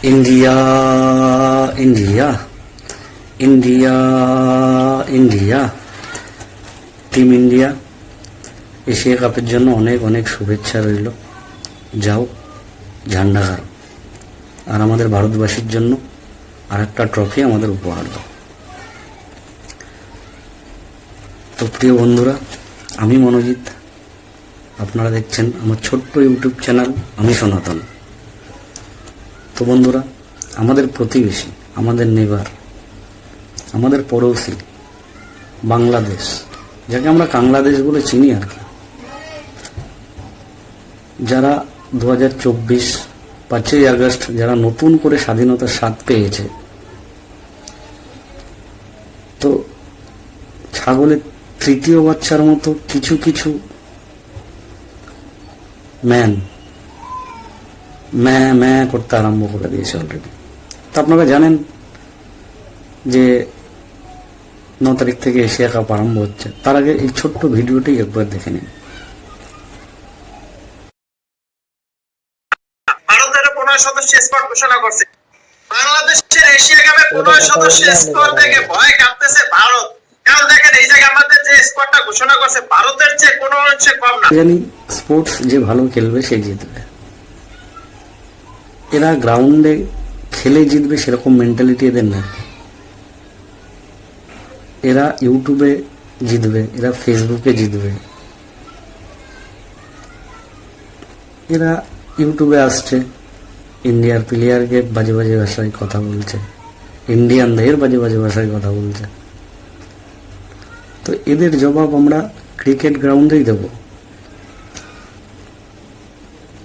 India India India India team India Asia কাপের জন্য অনেক অনেক শুভেচ্ছা রইল। যাও ঝান্ডা গাড়ো, আর আমাদের ভারতবাসীর জন্য আর একটা ট্রফি আমাদের উপহার দাও। তো প্রিয় বন্ধুরা, আমি মনোজিৎ, আপনারা দেখছেন আমার ছোট্ট ইউটিউব চ্যানেল আমি সনাতন। তো বন্ধুরা, আমাদের প্রতিবেশী, আমাদের নেবার, আমাদের পড়োশি বাংলাদেশ, যাকে আমরা বাংলাদেশ বলে চিনি আর কি, যারা 2024 5ই আগস্ট যারা নতুন করে স্বাধীনতার স্বাদ পেয়েছে, তো ছাগলের তৃতীয় বাচ্চার মতো কিছু কিছু ম্যা করতে আরম্ভ করে দিয়েছে অলরেডি। তো আপনারা জানেন যে 9 তারিখ থেকে এশিয়া কাপ আরম্ভ হচ্ছে। তার আগে এই ছোট্ট ভিডিওটি একবার দেখে নিন। ভারতের 15 সদস্য স্কোয়াড ঘোষণা করছে। বাংলাদেশের এশিয়া কাপে 15 সদস্য স্কোয়াড দেখে ভয় কাঁপতেছে ভারত। কারণ দেখেন, এই জায়গায় আমাদের যে স্কোয়াডটা ঘোষণা করছে ভারতের চেয়ে কোনো অংশে কম না। জানি স্পোর্টস যে ভালো খেলবে সে জিতবে। এরা গ্রাউন্ডে খেলে জিতবে সেরকম মেন্টালিটি এদের নেই। এরা ইউটিউবে জিতবে, এরা ফেসবুকে জিতবে। এরা ইউটিউবে আসছে, ইন্ডিয়ার প্লেয়ারকে বাজে বাজে ভাষায় কথা বলছে, ইন্ডিয়ানদের বাজে বাজে ভাষায় কথা বলছে। তো এদের জবাব আমরা ক্রিকেট গ্রাউন্ডেই দেব।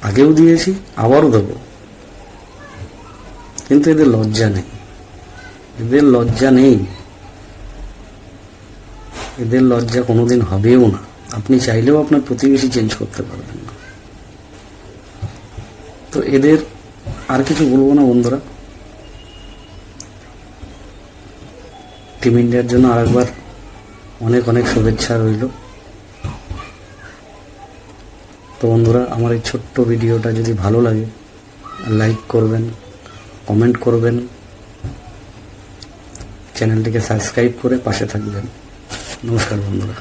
আগেও দিয়েছি, আবারও দেব। কিন্তু এদের লজ্জা নেই, এদের লজ্জা নেই, এদের লজ্জা কোনোদিন হবেও না। আপনি চাইলেও আপনার প্রতিবেশী চেঞ্জ করতে পারবেন না। তো এদের আর কিছু বলবো না বন্ধুরা। টিম ইন্ডিয়ার জন্য আরেকবার অনেক অনেক শুভেচ্ছা রইল। তো বন্ধুরা, আমার এই ছোট্ট ভিডিওটা যদি ভালো লাগে লাইক করবেন, কমেন্ট করবেন, চ্যানেলটিকে সাবস্ক্রাইব করে পাশে থাকবেন। নমস্কার বন্ধুরা।